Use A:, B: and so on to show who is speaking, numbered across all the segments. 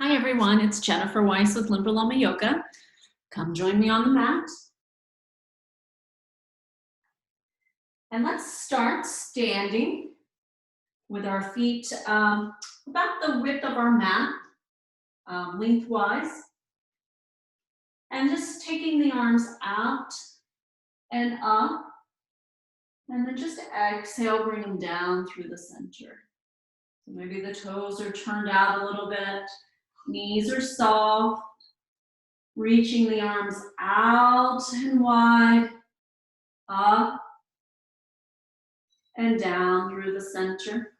A: Hi everyone, it's Jennifer Weiss with Llama Yoga. Come join me on the mat. And let's start standing with our feet about the width of our mat, lengthwise. And just taking the arms out and up. And then just exhale, bring them down through the center. So maybe the toes are turned out a little bit, knees are soft. Reaching the arms out and wide, up and down through the center.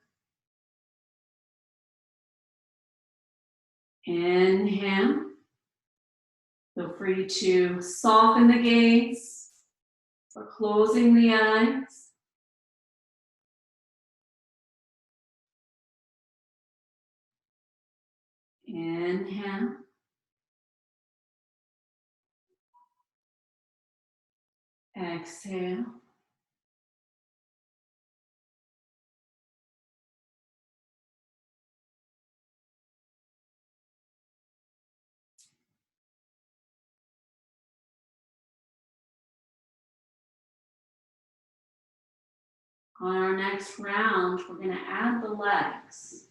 A: Inhale. Feel free to soften the gaze or closing the eyes. Inhale. Exhale. On our next round, we're going to add the legs.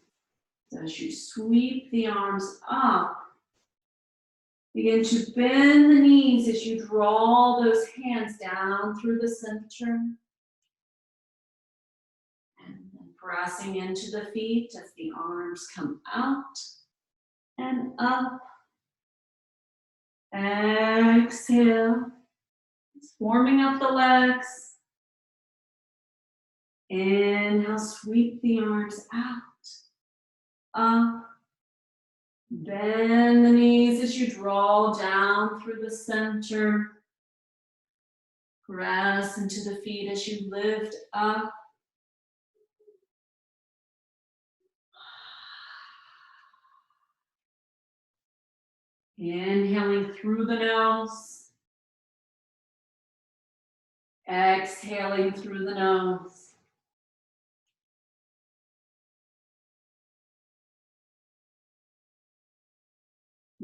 A: So as you sweep the arms up, begin to bend the knees as you draw those hands down through the center. And then pressing into the feet as the arms come out and up. Exhale. Warming up the legs. Inhale, sweep the arms out, up. Bend the knees as you draw down through the center. Press into the feet as you lift up. Inhaling through the nose. Exhaling through the nose.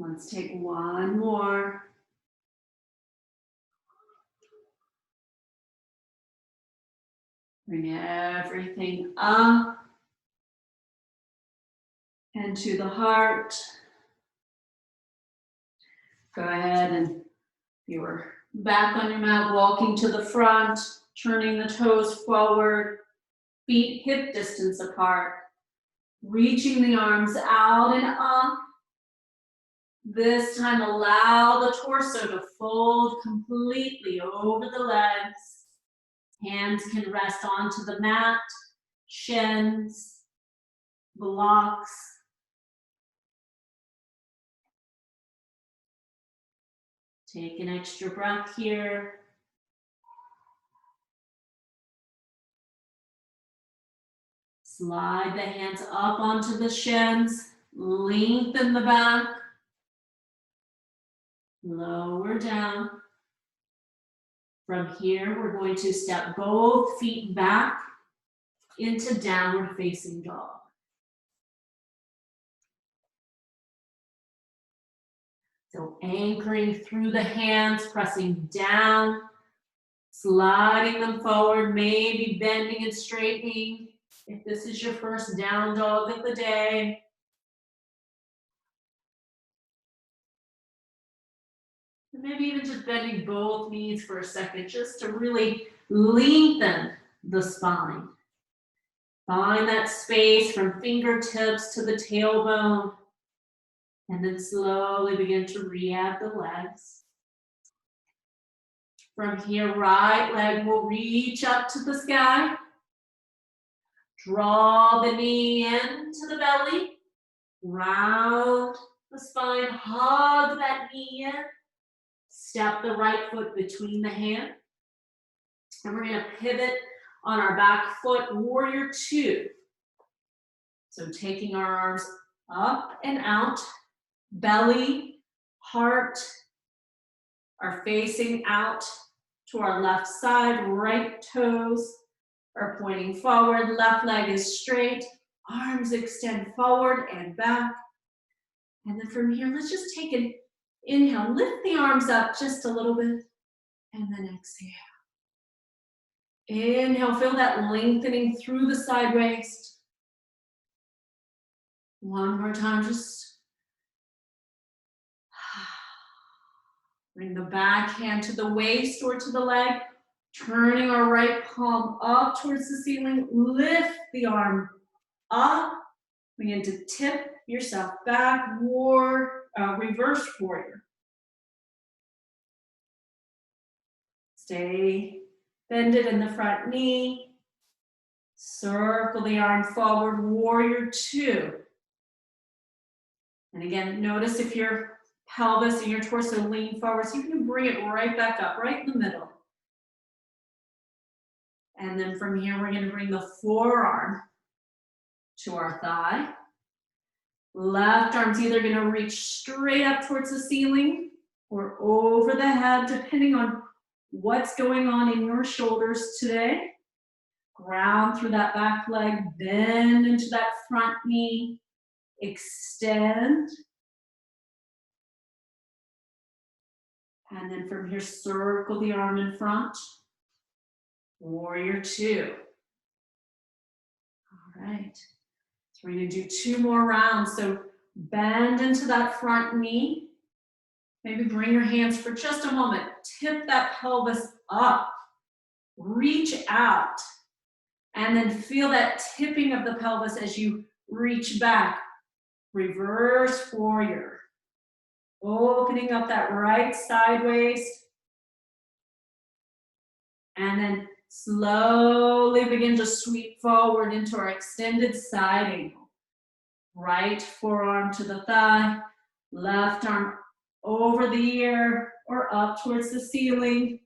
A: Let's take one more. Bring everything up and to the heart. Go ahead and if you were back on your mat, walking to the front, turning the toes forward, feet hip distance apart, reaching the arms out and up. This time allow the torso to fold completely over the legs. Hands can rest onto the mat, shins, blocks. Take an extra breath here. Slide the hands up onto the shins, lengthen the back. Lower down. From here, we're going to step both feet back into downward facing dog. So anchoring through the hands, pressing down, sliding them forward, maybe bending and straightening. If this is your first down dog of the day. Maybe even just bending both knees for a second, just to really lengthen the spine. Find that space from fingertips to the tailbone. And then slowly begin to re-add the legs. From here, right leg will reach up to the sky. Draw the knee into the belly. Round the spine, hug that knee in. Step the right foot between the hand. And we're going to pivot on our back foot, warrior two. So taking our arms up and out, belly, heart are facing out to our left side, right toes are pointing forward, left leg is straight, arms extend forward and back. And then from here, let's just take an inhale. Lift the arms up just a little bit. And then exhale. Inhale, feel that lengthening through the side waist. One more time, just bring the back hand to the waist or to the leg, turning our right palm up towards the ceiling. Lift the arm up. Begin to tip yourself back, reverse warrior. Stay bended in the front knee. Circle the arm forward, warrior two. And again, notice if your pelvis and your torso lean forward, so you can bring it right back up, right in the middle. And then from here, we're gonna bring the forearm to our thigh. Left arm's either gonna reach straight up towards the ceiling or over the head, depending on what's going on in your shoulders today. Ground through that back leg, bend into that front knee, extend. And then from here, circle the arm in front. Warrior two. All right. So we're going to do 2 more rounds. So bend into that front knee. Maybe bring your hands for just a moment. Tip that pelvis up. Reach out. And then feel that tipping of the pelvis as you reach back. Reverse warrior. Opening up that right side waist. And then slowly begin to sweep forward into our extended side angle. Right forearm to the thigh, left arm over the ear or up towards the ceiling.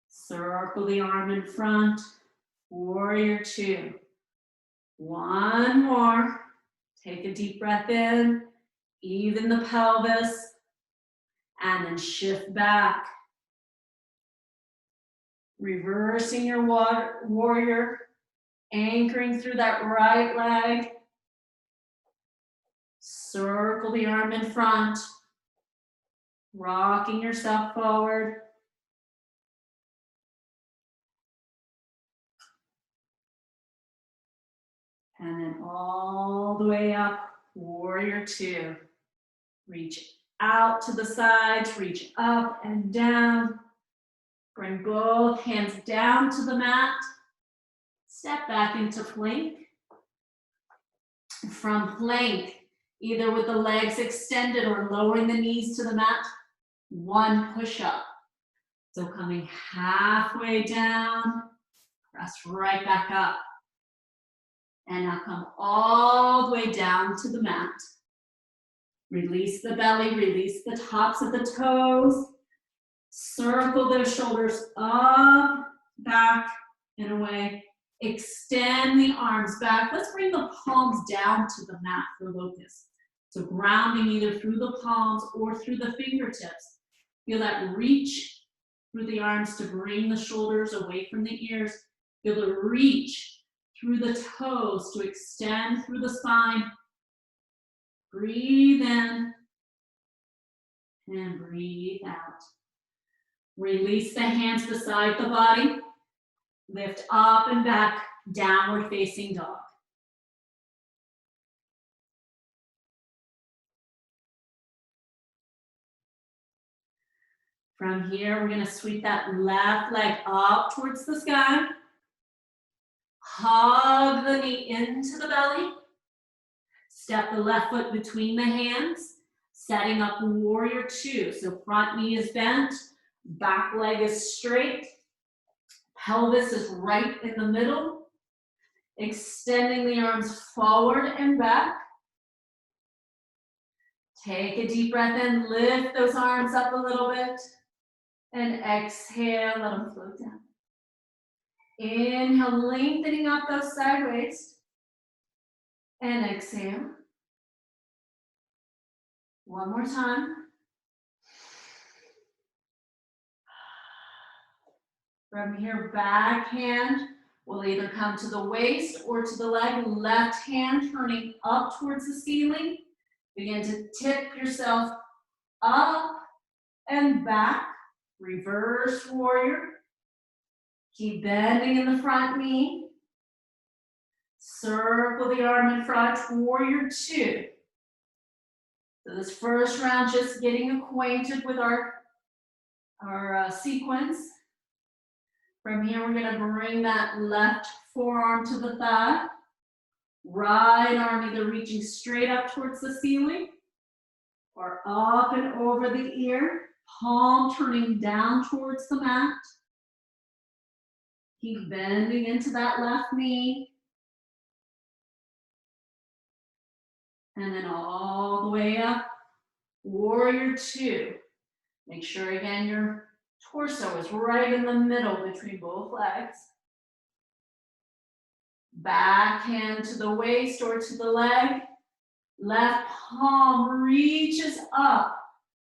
A: Circle the arm in front, warrior two. 1 more. Take a deep breath in, even the pelvis, and then shift back. Reversing your warrior, anchoring through that right leg. Circle the arm in front, rocking yourself forward. And then all the way up, warrior two. Reach out to the sides, reach up and down. Bring both hands down to the mat. Step back into plank. From plank, either with the legs extended or lowering the knees to the mat, 1 push-up. So coming halfway down, press right back up. And now come all the way down to the mat. Release the belly, release the tops of the toes. Circle those shoulders up, back, and away. Extend the arms back. Let's bring the palms down to the mat for locust. So grounding either through the palms or through the fingertips. Feel that reach through the arms to bring the shoulders away from the ears. Feel the reach through the toes to extend through the spine. Breathe in and breathe out. Release the hands beside the body. Lift up and back, downward facing dog. From here, we're going to sweep that left leg up towards the sky. Hug the knee into the belly. Step the left foot between the hands, setting up warrior two. So front knee is bent, back leg is straight, pelvis is right in the middle. Extending the arms forward and back. Take a deep breath in, lift those arms up a little bit. And exhale, let them float down. Inhale, lengthening up those sideways. And exhale. One more time. From here, back hand We'll either come to the waist or to the leg, left hand turning up towards the ceiling. Begin to tip yourself up and back. Reverse warrior. Keep bending in the front knee. Circle the arm in front, warrior two. So this first round, just getting acquainted with our sequence. From here, we're gonna bring that left forearm to the thigh. Right arm either reaching straight up towards the ceiling or up and over the ear. Palm turning down towards the mat. Keep bending into that left knee. And then all the way up, warrior two. Make sure again your torso is right in the middle between both legs. Back hand to the waist or to the leg. Left palm reaches up.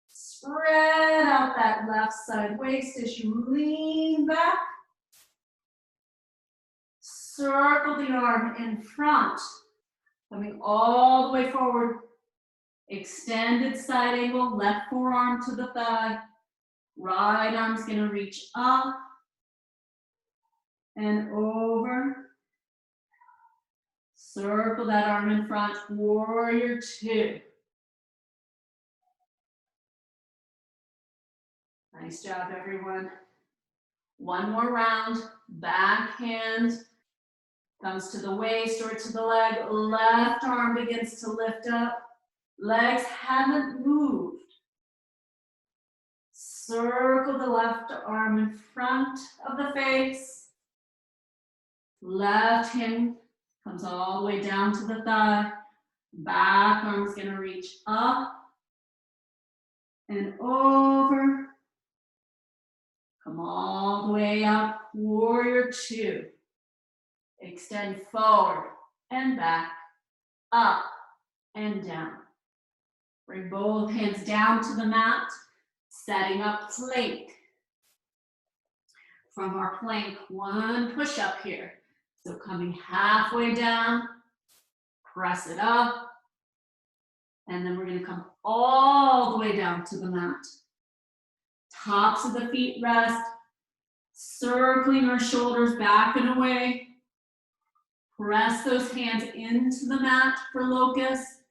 A: Spread out that left side waist as you lean back. Circle the arm in front. Coming all the way forward. Extended side angle, left forearm to the thigh. Right arm's gonna reach up and over. Circle that arm in front, warrior two. Nice job, everyone. One more round, back hand comes to the waist or to the leg. Left arm begins to lift up. Legs haven't moved. Circle the left arm in front of the face. Left hand comes all the way down to the thigh. Back arm's gonna reach up and over. Come all the way up, warrior two. Extend forward and back, up and down. Bring both hands down to the mat, setting up plank. From our plank, one push up here. So coming halfway down, press it up, and then we're gonna come all the way down to the mat. Tops of the feet rest, circling our shoulders back and away. Press those hands into the mat for locust.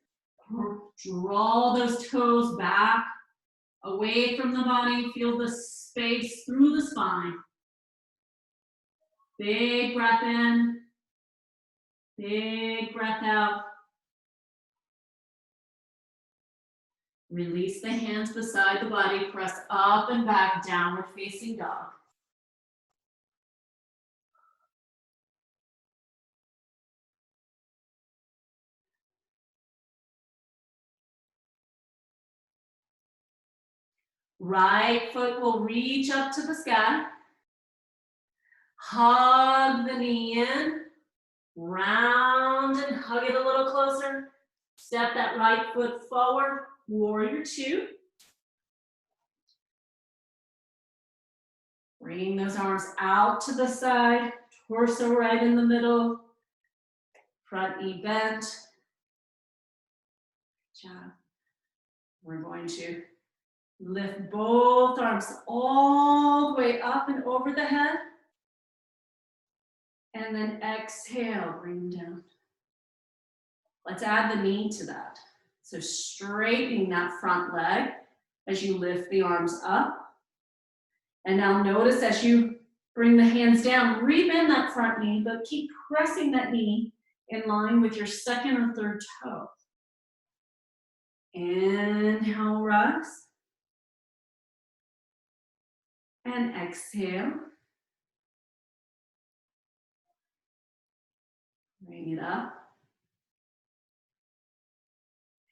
A: Draw those toes back, away from the body. Feel the space through the spine. Big breath in, big breath out. Release the hands beside the body, press up and back, downward facing dog. Right foot will reach up to the sky. Hug the knee in, round and hug it a little closer. Step that right foot forward, warrior two. Bringing those arms out to the side, torso right in the middle, front knee bent. Good job. We're going to lift both arms all the way up and over the head. And then exhale, bring them down. Let's add the knee to that. So straightening that front leg as you lift the arms up. And now notice as you bring the hands down, rebend that front knee, but keep pressing that knee in line with your second or third toe. Inhale, rise. And exhale. Bring it up.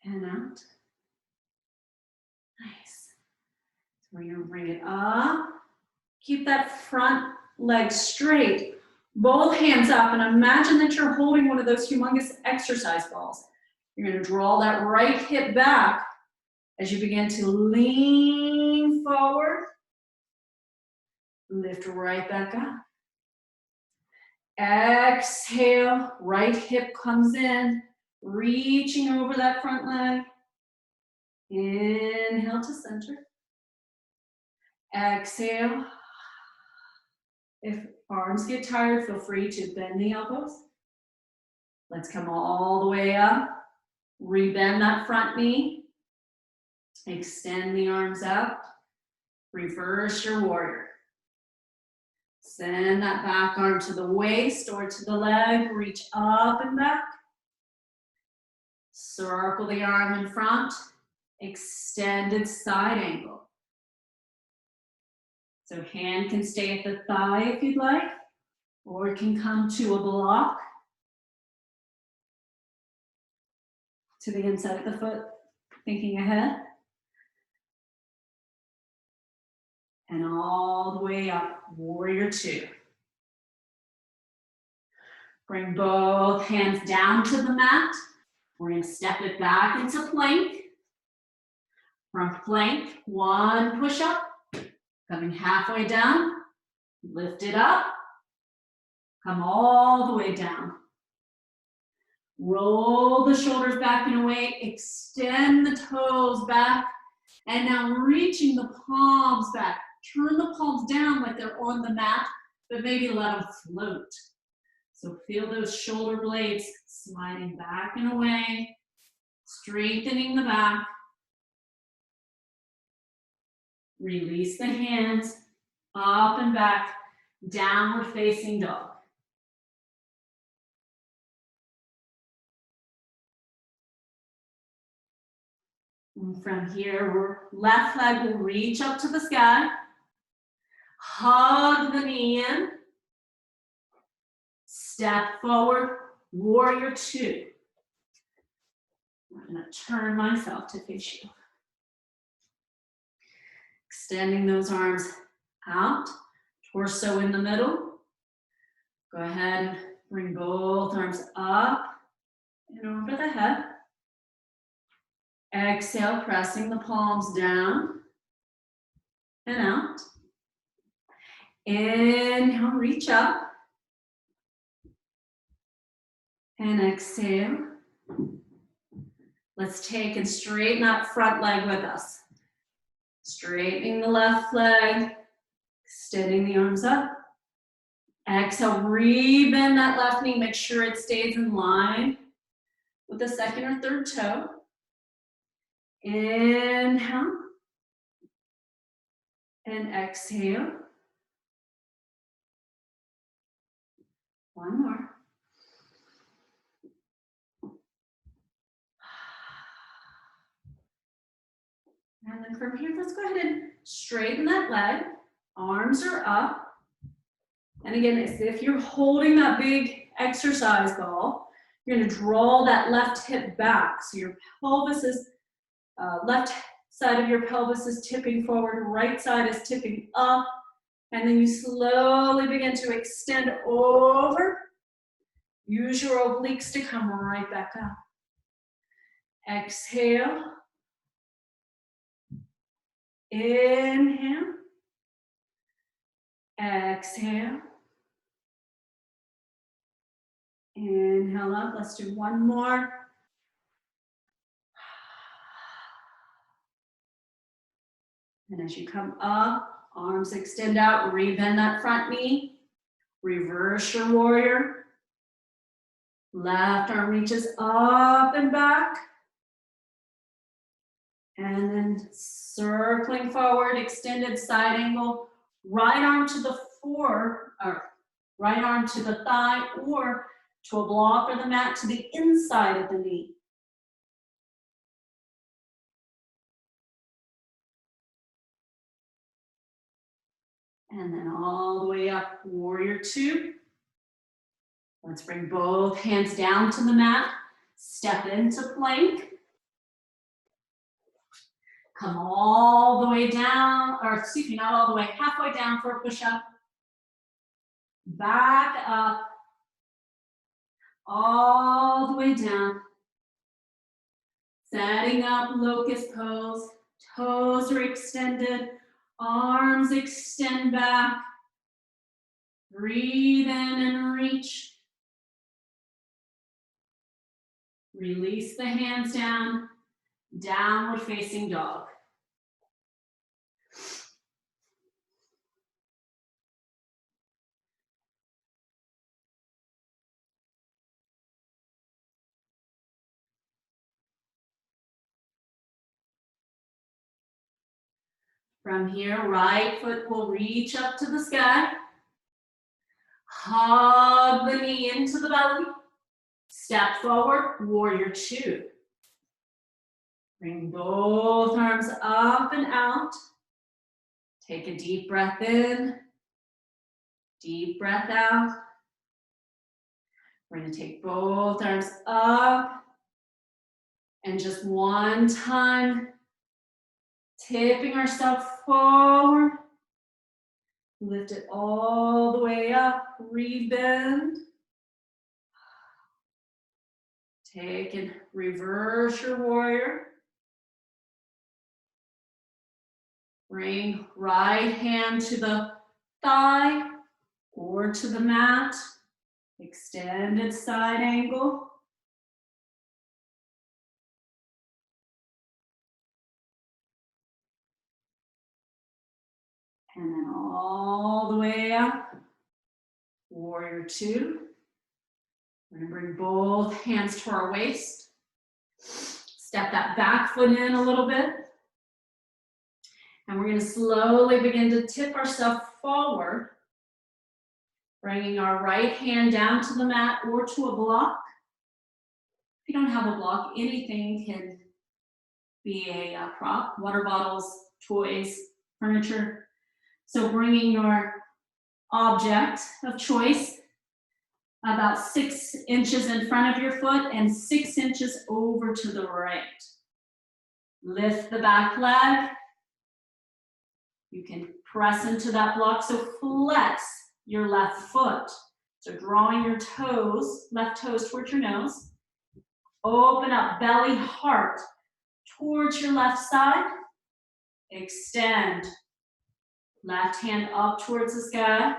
A: And out. Nice. So we're going to bring it up. Keep that front leg straight. Both hands up, and imagine that you're holding one of those humongous exercise balls. You're going to draw that right hip back as you begin to lean forward. Lift right back up. Exhale, right hip comes in, reaching over that front leg. Inhale to center. Exhale. If arms get tired, feel free to bend the elbows. Let's come all the way up. Rebend that front knee. Extend the arms out. Reverse your warrior. Send that back arm to the waist or to the leg. Reach up and back. Circle the arm in front. Extended side angle. So hand can stay at the thigh if you'd like, or it can come to a block to the inside of the foot, thinking ahead. And all the way up, warrior two. Bring both hands down to the mat. We're going to step it back into plank. From plank, one push up, coming halfway down, lift it up, come all the way down. Roll the shoulders back and away, extend the toes back, and now reaching the palms back. Turn the palms down like they're on the mat, but maybe let them float. So feel those shoulder blades sliding back and away, strengthening the back. Release the hands, up and back, downward facing dog. And from here, left leg will reach up to the sky. Hug the knee in. Step forward, warrior two. I'm going to turn myself to face you. Extending those arms out, torso in the middle. Go ahead and bring both arms up and over the head. Exhale, pressing the palms down and out. Inhale, reach up. And exhale. Let's take and straighten that front leg with us. Straightening the left leg, extending the arms up. Exhale, rebend that left knee. Make sure it stays in line with the second or third toe. Inhale. And exhale. One more. And then from here, let's go ahead and straighten that leg. Arms are up. And again, as if you're holding that big exercise ball, you're going to draw that left hip back. So your pelvis is, left side of your pelvis is tipping forward, right side is tipping up. And then you slowly begin to extend over. Use your obliques to come right back up. Exhale. Inhale. Exhale. Inhale up. Let's do one more. And as you come up, arms extend out, rebend that front knee. Reverse your warrior. Left arm reaches up and back. And then circling forward, extended side angle. Right arm to the right arm to the thigh or to a block or the mat to the inside of the knee. And then all the way up, warrior two. Let's bring both hands down to the mat. Step into plank. Come all the way down, or excuse me, not all the way, halfway down for a push-up. Back up. All the way down. Setting up locust pose. Toes are extended. Arms extend back. Breathe in and reach. Release the hands down. Downward facing dog. From here, right foot will reach up to the sky. Hug the knee into the belly. Step forward, warrior two. Bring both arms up and out. Take a deep breath in. Deep breath out. We're going to take both arms up. And just one time, tipping ourselves forward. Lift it all the way up. Rebend. Take and reverse your warrior. Bring right hand to the thigh or to the mat. Extended side angle. And then all the way up. Warrior two. We're going to bring both hands to our waist. Step that back foot in a little bit. And we're going to slowly begin to tip ourselves forward, bringing our right hand down to the mat or to a block. If you don't have a block, anything can be a prop, water bottles, toys, furniture. So bringing your object of choice about 6 inches in front of your foot and 6 inches over to the right. Lift the back leg. You can press into that block, so flex your left foot. So drawing your toes, left toes towards your nose. Open up belly, heart towards your left side. Extend. Left hand up towards the sky.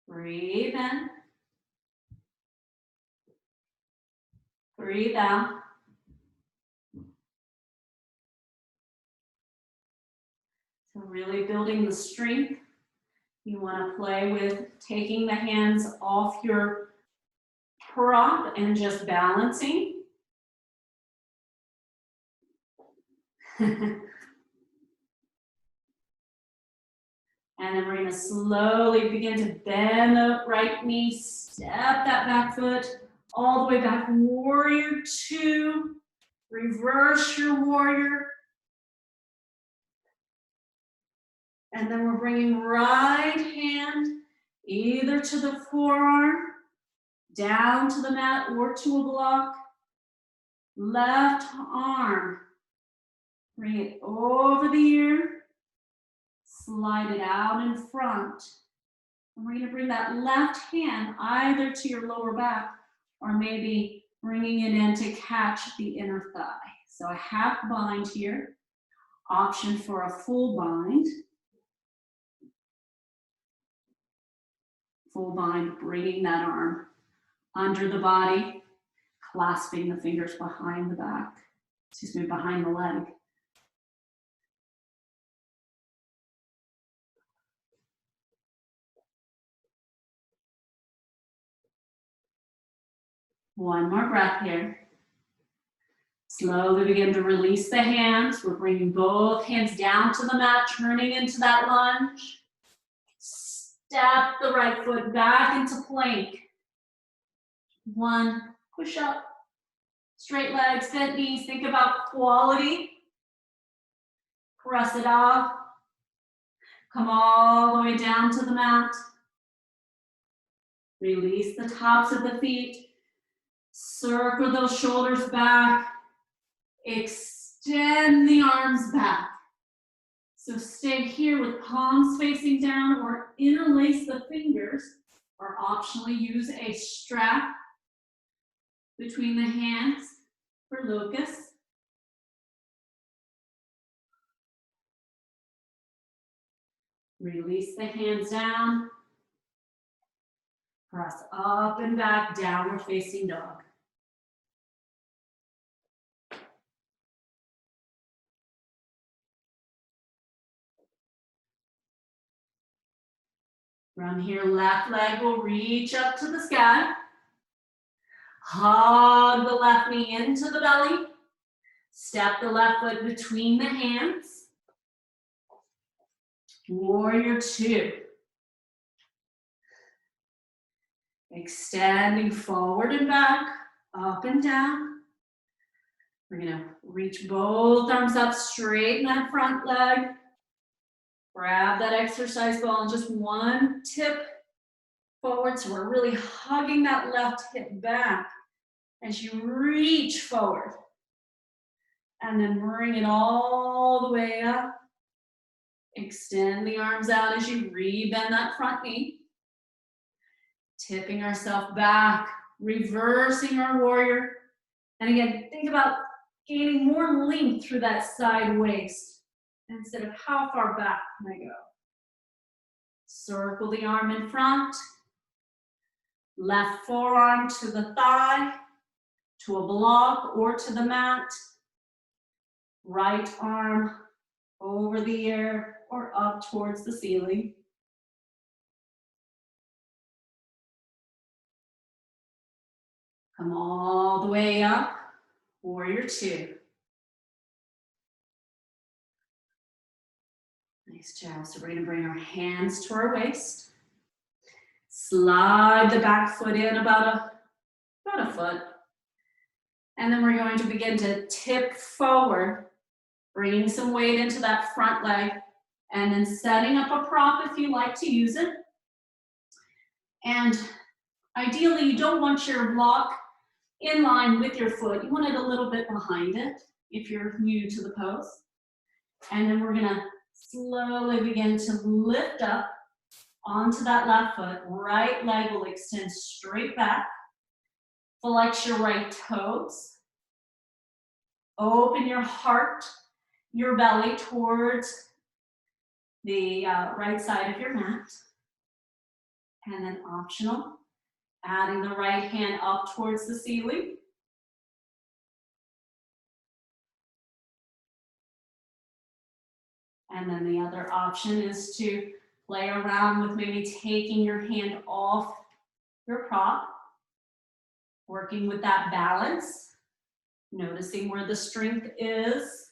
A: Breathe in. Breathe out. So really building the strength. You want to play with taking the hands off your prop and just balancing. And then we're going to slowly begin to bend the right knee, step that back foot all the way back. Warrior two, reverse your warrior. And then we're bringing right hand either to the forearm, down to the mat or to a block. Left arm, bring it over the ear. Slide it out in front. And we're going to bring that left hand either to your lower back or maybe bringing it in to catch the inner thigh. So a half bind here. Option for a full bind. Full bind, bringing that arm under the body, clasping the fingers behind the back, behind the leg. One more breath here. Slowly begin to release the hands. We're bringing both hands down to the mat, turning into that lunge. Step the right foot back into plank. One, push up. Straight legs, bent knees. Think about quality. Press it off. Come all the way down to the mat. Release the tops of the feet. Circle those shoulders back. Extend the arms back. So stay here with palms facing down or interlace the fingers or optionally use a strap between the hands for locust. Release the hands down. Press up and back, downward facing dog. From here, left leg will reach up to the sky. Hug the left knee into the belly. Step the left foot between the hands. Warrior two. Extending forward and back, up and down. We're gonna reach both arms up, straighten that front leg. Grab that exercise ball and just one tip forward. So we're really hugging that left hip back as you reach forward. And then bring it all the way up. Extend the arms out as you rebend that front knee. Tipping ourselves back, reversing our warrior. And again, think about gaining more length through that side waist instead of how far back can I go. Circle the arm in front. Left forearm to the thigh, to a block or to the mat. Right arm over the air or up towards the ceiling. Come all the way up, warrior two. Nice job. So we're gonna bring our hands to our waist. Slide the back foot in about a foot. And then we're going to begin to tip forward, bringing some weight into that front leg, and then setting up a prop if you like to use it. And ideally, you don't want your block in line with your foot. You want it a little bit behind it if you're new to the pose. And then we're gonna slowly begin to lift up onto that left foot. Right leg will extend straight back. Flex your right toes. Open your heart, your belly towards the right side of your mat. And then optional, adding the right hand up towards the ceiling. And then the other option is to play around with maybe taking your hand off your prop, working with that balance, noticing where the strength is,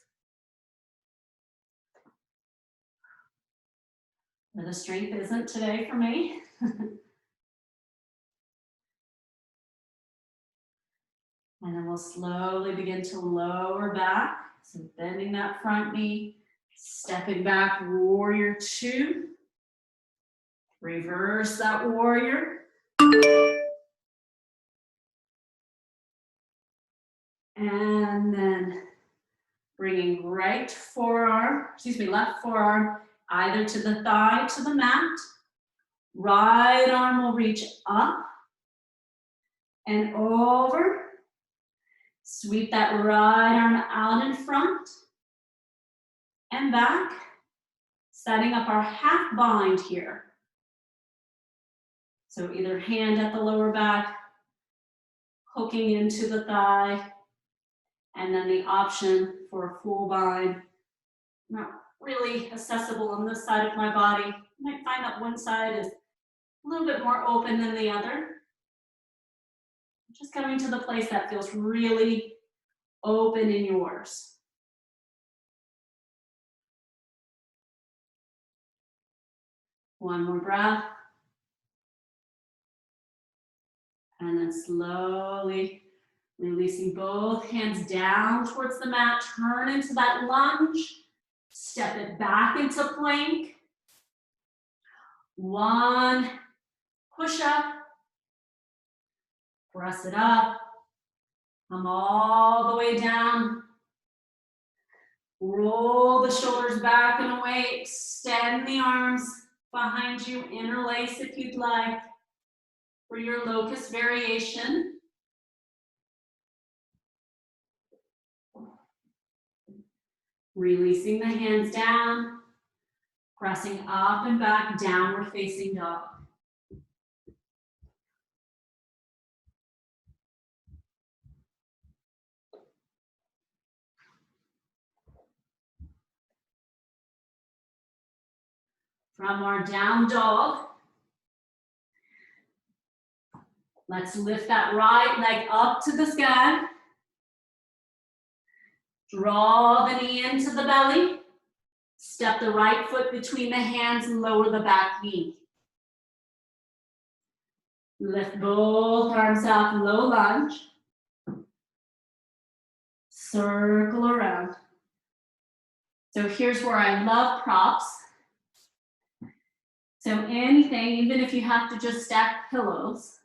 A: where the strength isn't today for me. And then we'll slowly begin to lower back. So bending that front knee, stepping back, warrior two. Reverse that warrior. And then bringing left forearm, either to the thigh, to the mat. Right arm will reach up and over. Sweep that right arm out in front and back. Setting up our half bind here. So either hand at the lower back, hooking into the thigh, and then the option for a full bind. Not really accessible on this side of my body. You might find that one side is a little bit more open than the other. Just coming to the place that feels really open in yours. One more breath. And then slowly releasing both hands down towards the mat. Turn into that lunge. Step it back into plank. One push up. Press it up. Come all the way down. Roll the shoulders back and away. Extend the arms behind you. Interlace if you'd like for your locust variation. Releasing the hands down. Pressing up and back, downward facing dog. From our down dog, let's lift that right leg up to the sky. Draw the knee into the belly. Step the right foot between the hands and lower the back knee. Lift both arms up, low lunge. Circle around. So here's where I love props. So anything, even if you have to just stack pillows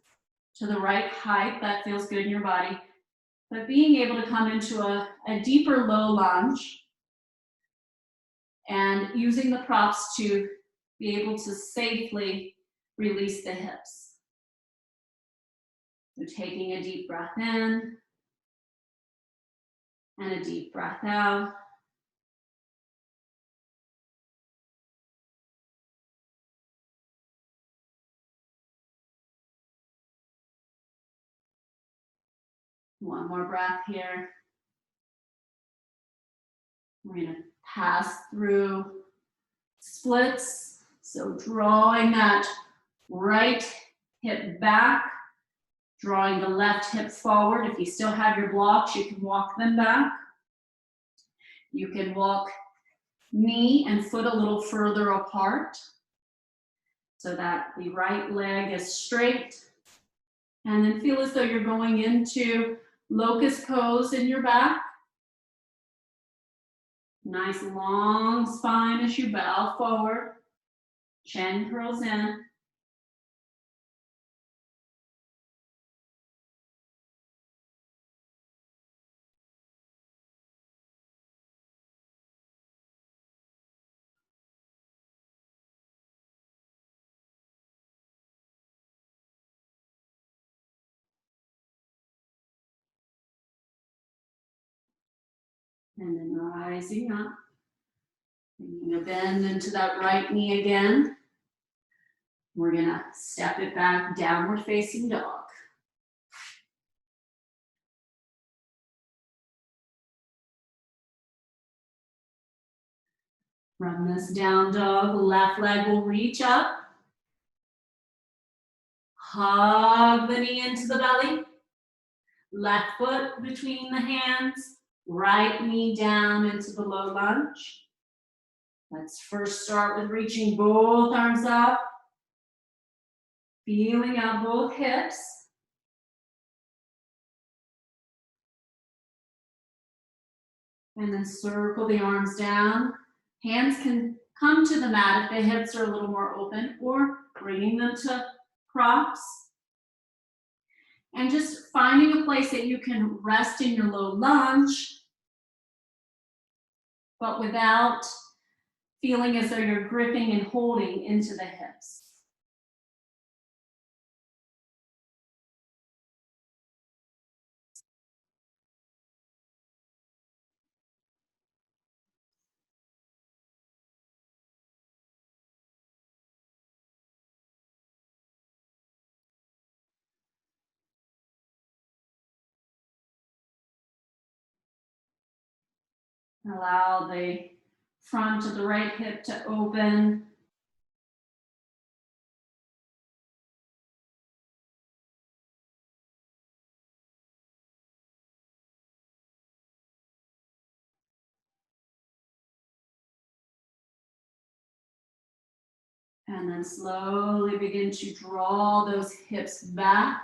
A: to the right height, that feels good in your body. But being able to come into a deeper low lunge and using the props to be able to safely release the hips. So taking a deep breath in and a deep breath out. One more breath here. We're going to pass through splits. So drawing that right hip back, drawing the left hip forward. If you still have your blocks, you can walk them back. You can walk knee and foot a little further apart so that the right leg is straight. And then feel as though you're going into locust pose in your back. Nice long spine as you bow forward. Chin curls in. And then rising up. Bringing a bend into that right knee again. We're gonna step it back, downward facing dog. From this down dog, left leg will reach up. Hug the knee into the belly. Left foot between the hands. Right knee down into the low lunge. Let's first start with reaching both arms up. Feeling out both hips. And then circle the arms down. Hands can come to the mat if the hips are a little more open, or bringing them to props. And just finding a place that you can rest in your low lunge, but without feeling as though you're gripping and holding into the hips. Allow the front of the right hip to open. And then slowly begin to draw those hips back.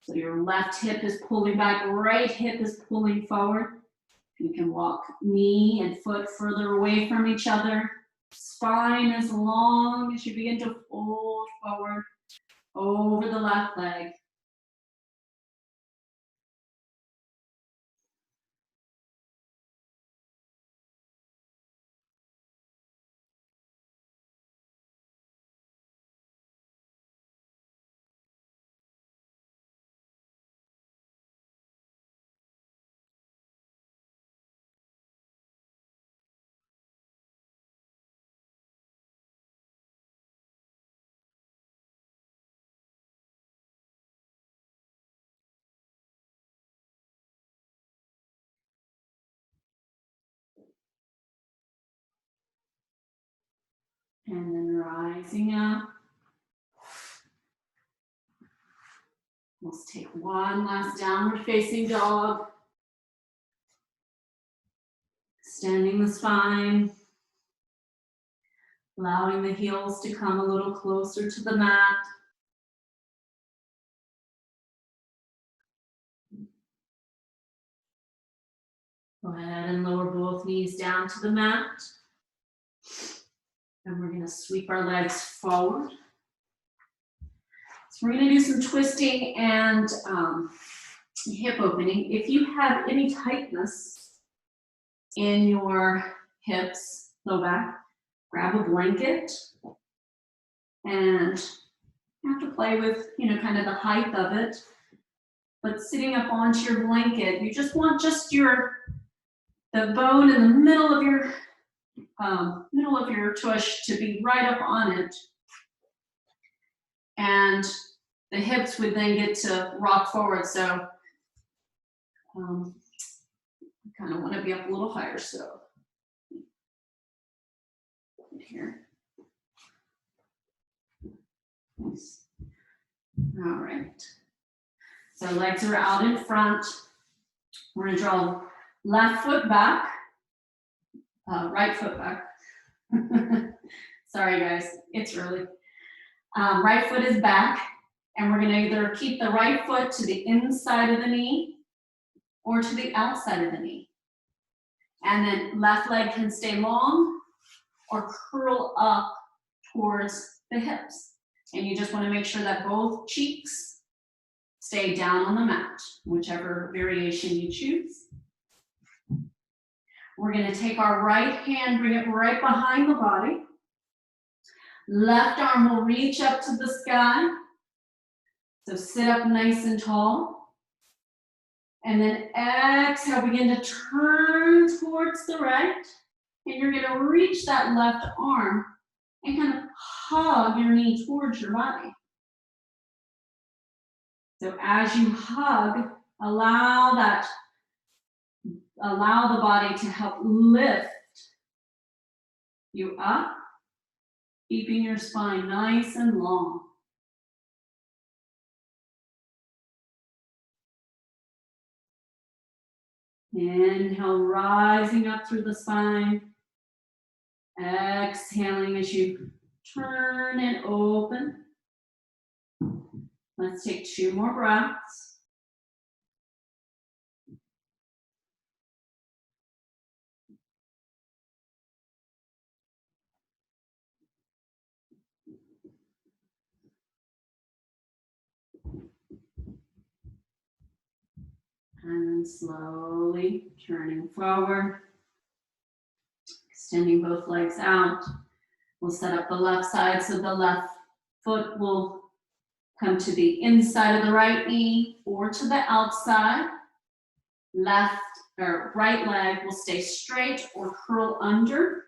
A: So your left hip is pulling back, right hip is pulling forward. You can walk knee and foot further away from each other. Spine as long as you begin to fold forward over the left leg. And then rising up. Let's take one last downward facing dog. Extending the spine. Allowing the heels to come a little closer to the mat. Go ahead and lower both knees down to the mat. And we're going to sweep our legs forward. So we're going to do some twisting and hip opening. If you have any tightness in your hips, low back, grab a blanket. And you have to play with, kind of the height of it. But sitting up onto your blanket, you just want the bone in the middle of your tush to be right up on it. And the hips would then get to rock forward. So I kind of want to be up a little higher. So here. Nice. All right. So legs are out in front. We're going to draw left foot back, right foot back. Sorry guys, it's early. Right foot is back, and we're going to either keep the right foot to the inside of the knee or to the outside of the knee. And then left leg can stay long or curl up towards the hips. And you just want to make sure that both cheeks stay down on the mat, whichever variation you choose. We're going to take our right hand, bring it right behind the body. Left arm will reach up to the sky. So sit up nice and tall. And then exhale, begin to turn towards the right. And you're going to reach that left arm and kind of hug your knee towards your body. So as you hug, allow the body to help lift you up, keeping your spine nice and long. Inhale, rising up through the spine. Exhaling as you turn and open. Let's take 2 more breaths. And then slowly turning forward, extending both legs out. We'll set up the left side so the left foot will come to the inside of the right knee or to the outside. Left or right leg will stay straight or curl under.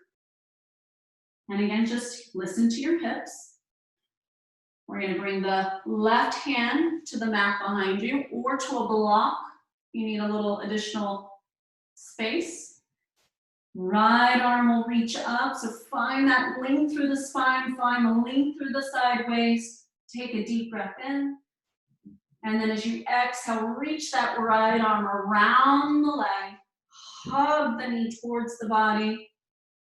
A: And again, just listen to your hips. We're going to bring the left hand to the mat behind you or to a block. You need a little additional space. Right arm will reach up, so find that length through the spine, find the length through the sideways. Take a deep breath in. And then as you exhale, reach that right arm around the leg. Hug the knee towards the body.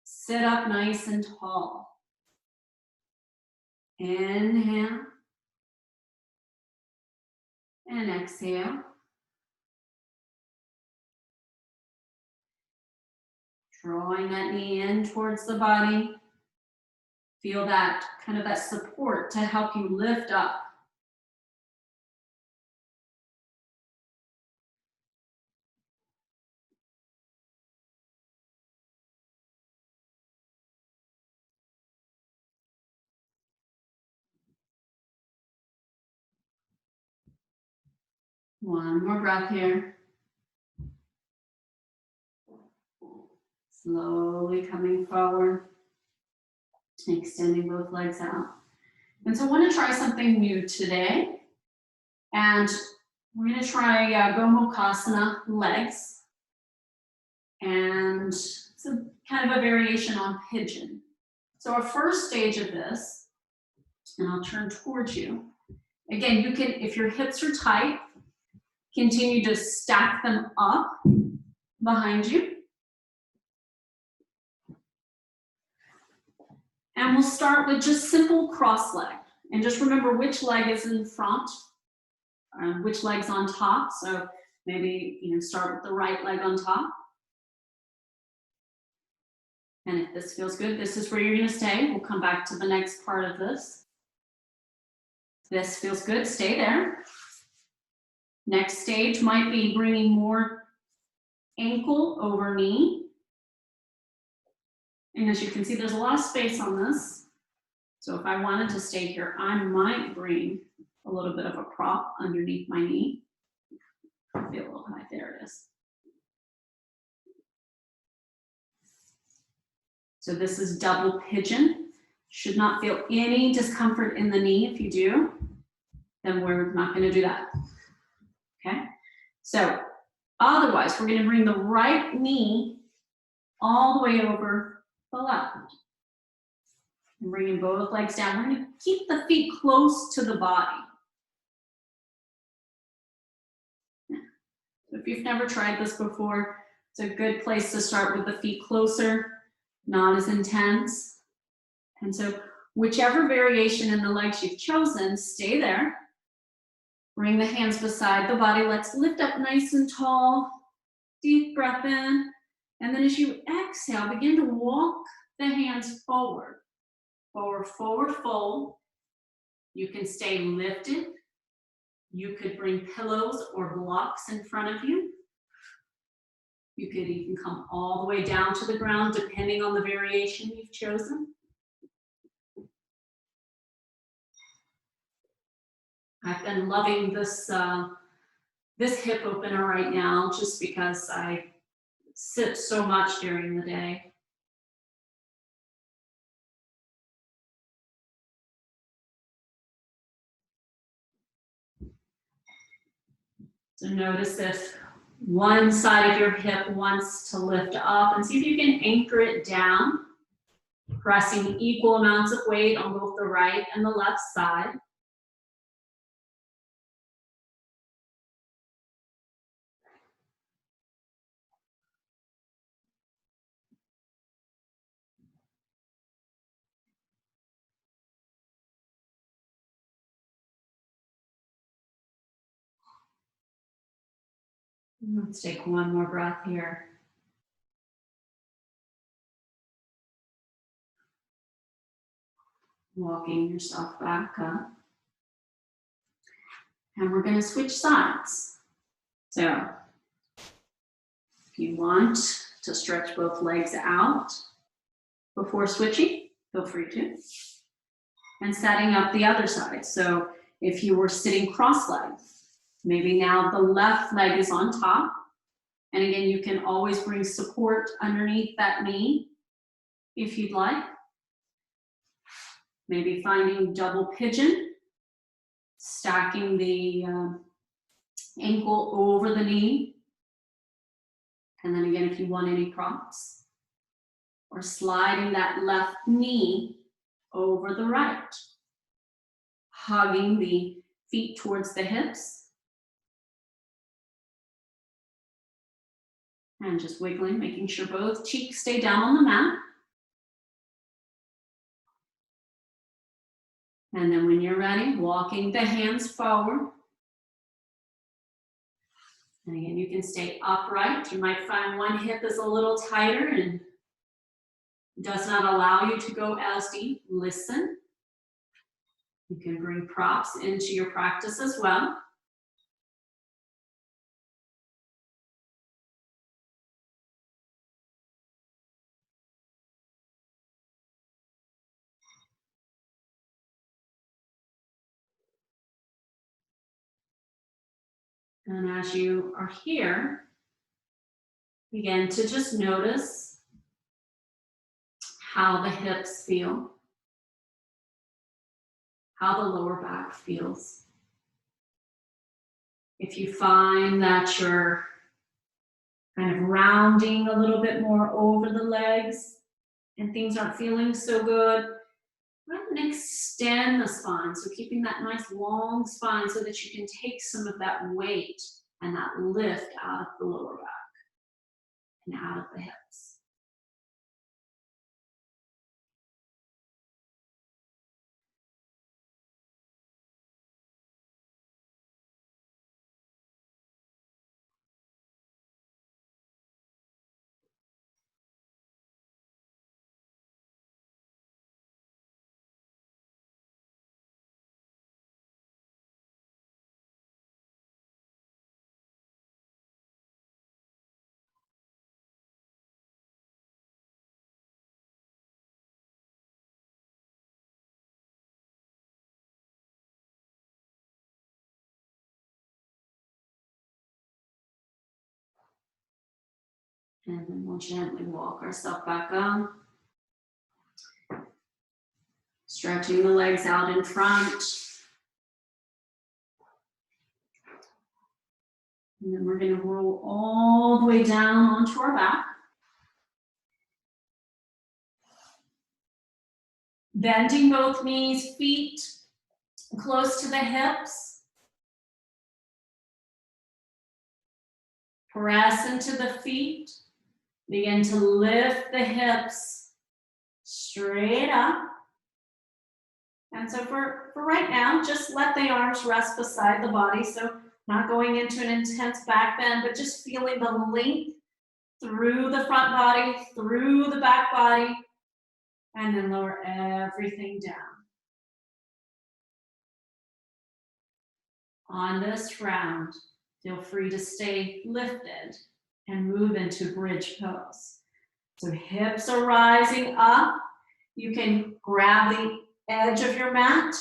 A: Sit up nice and tall. Inhale. And exhale. Drawing that knee in towards the body. Feel that kind of that support to help you lift up. One more breath here. Slowly coming forward, extending both legs out. And so I want to try something new today. And we're going to try Gomukhasana legs. And it's kind of a variation on pigeon.
B: So our first stage of this, and I'll turn towards you. Again, you can, if your hips are tight, continue to stack them up behind you. And we'll start with just simple cross leg. And just remember which leg is in front, which leg's on top. So maybe start with the right leg on top. And if this feels good, this is where you're gonna stay. We'll come back to the next part of this. This feels good, stay there. Next stage might be bringing more ankle over knee. And as you can see, there's a lot of space on this. So if I wanted to stay here, I might bring a little bit of a prop underneath my knee. Feel a little high, there it is. So this is double pigeon. Should not feel any discomfort in the knee. If you do, then we're not gonna do that, okay? So otherwise, we're gonna bring the right knee all the way over the left. And bringing both legs down. We're gonna keep the feet close to the body. If you've never tried this before, it's a good place to start with the feet closer, not as intense. And so whichever variation in the legs you've chosen, stay there. Bring the hands beside the body. Let's lift up nice and tall. Deep breath in. And then as you exhale, begin to walk the hands forward. Forward, forward, fold. You can stay lifted. You could bring pillows or blocks in front of you. You could even come all the way down to the ground, depending on the variation you've chosen. I've been loving this, this hip opener right now, just because I sit so much during the day. So notice if one side of your hip wants to lift up, and see if you can anchor it down, pressing equal amounts of weight on both the right and the left side. Let's take one more breath here. Walking yourself back up. And we're going to switch sides. So if you want to stretch both legs out before switching, feel free to. And setting up the other side. So if you were sitting cross-legged, maybe now the left leg is on top. And again, you can always bring support underneath that knee if you'd like. Maybe finding double pigeon, stacking the ankle over the knee. And then again, if you want any props, or sliding that left knee over the right, hugging the feet towards the hips, and just wiggling, making sure both cheeks stay down on the mat. And then when you're ready, walking the hands forward. And again, you can stay upright. You might find one hip is a little tighter and does not allow you to go as deep. Listen. You can bring props into your practice as well. And as you are here, begin to just notice how the hips feel, how the lower back feels. If you find that you're kind of rounding a little bit more over the legs, and things aren't feeling so good, go ahead and extend the spine. So keeping that nice long spine so that you can take some of that weight and that lift out of the lower back and out of the hips. And then we'll gently walk ourselves back up. Stretching the legs out in front. And then we're going to roll all the way down onto our back. Bending both knees, feet close to the hips. Press into the feet. Begin to lift the hips straight up. And so for right now, just let the arms rest beside the body. So not going into an intense back bend, but just feeling the length through the front body, through the back body, and then lower everything down. On this round, feel free to stay lifted and move into bridge pose. So hips are rising up. You can grab the edge of your mat,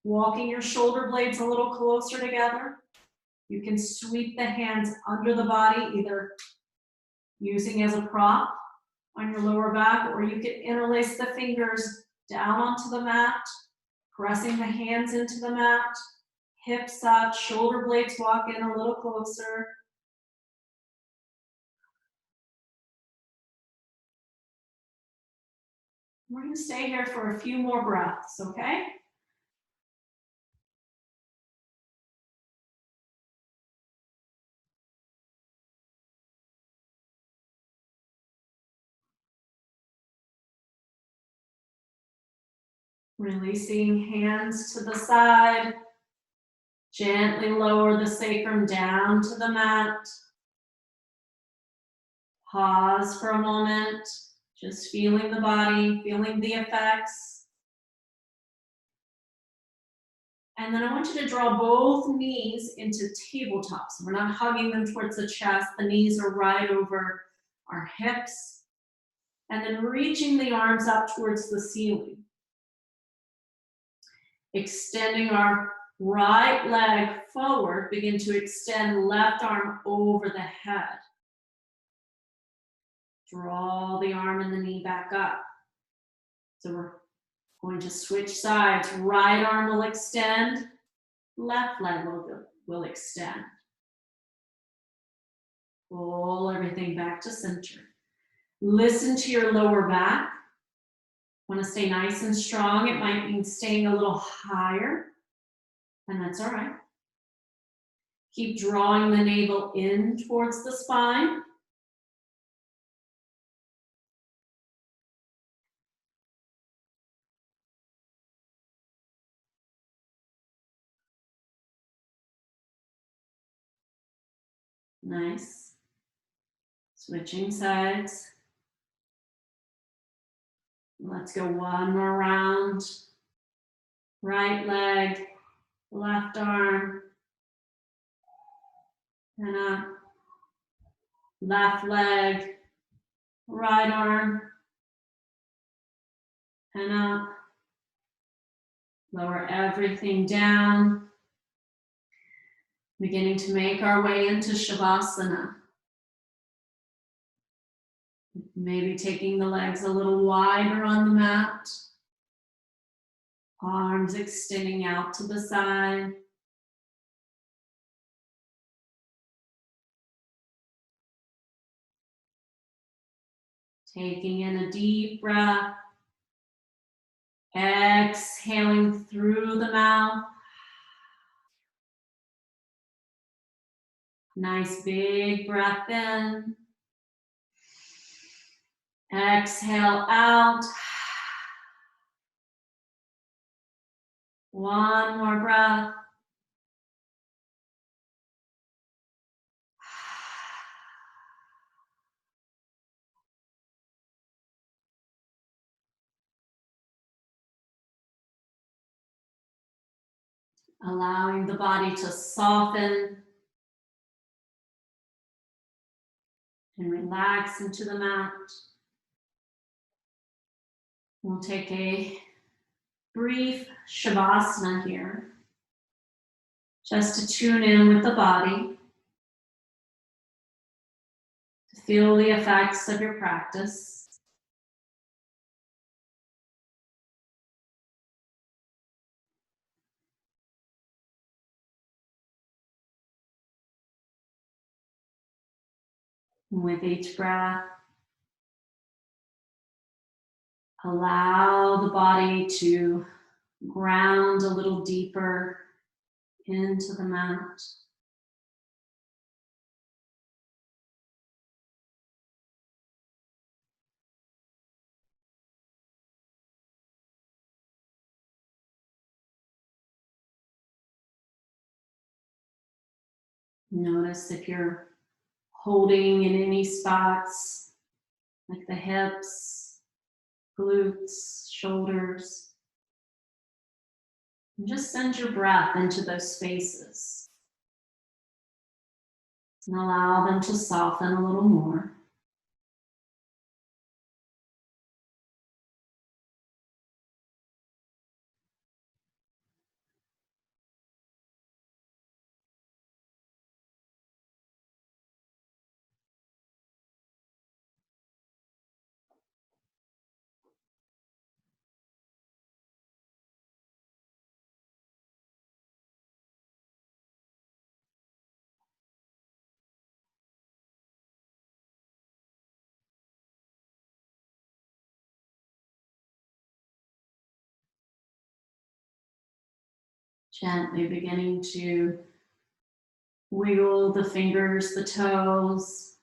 B: walking your shoulder blades a little closer together. You can sweep the hands under the body, either using as a prop on your lower back, or you can interlace the fingers down onto the mat, pressing the hands into the mat, hips up, shoulder blades walk in a little closer. We're going to stay here for a few more breaths, okay? Releasing hands to the side. Gently lower the sacrum down to the mat. Pause for a moment, just feeling the body, feeling the effects. And then I want you to draw both knees into tabletop. So we're not hugging them towards the chest. The knees are right over our hips. And then reaching the arms up towards the ceiling. Extending our right leg forward, begin to extend left arm over the head. Draw the arm and the knee back up. So we're going to switch sides. Right arm will extend, left leg will extend. Pull everything back to center. Listen to your lower back. Want to stay nice and strong. It might mean staying a little higher, and that's all right. Keep drawing the navel in towards the spine. Nice. Switching sides. Let's go one more round. Right leg, left arm, and up. Left leg, right arm, and up. Lower everything down. Beginning to make our way into Shavasana. Maybe taking the legs a little wider on the mat. Arms extending out to the side.
A: Taking in a deep breath. Exhaling through the mouth. Nice big breath in. Exhale out. One more breath. Allowing the body to soften and relax into the mat. We'll take a brief Shavasana here, just to tune in with the body, to feel the effects of your practice. With each breath, allow the body to ground a little deeper into the mat. Notice if you're holding in any spots, like the hips, glutes, shoulders. And just send your breath into those spaces. And allow them to soften a little more. Gently beginning to wiggle the fingers, the toes.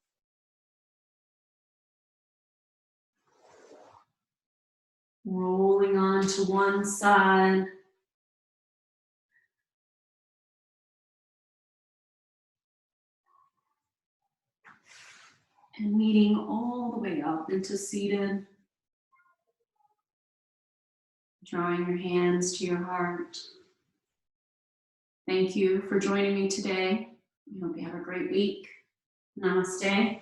A: Rolling onto one side. And leading all the way up into seated. Drawing your hands to your heart. Thank you for joining me today. I hope you have a great week. Namaste.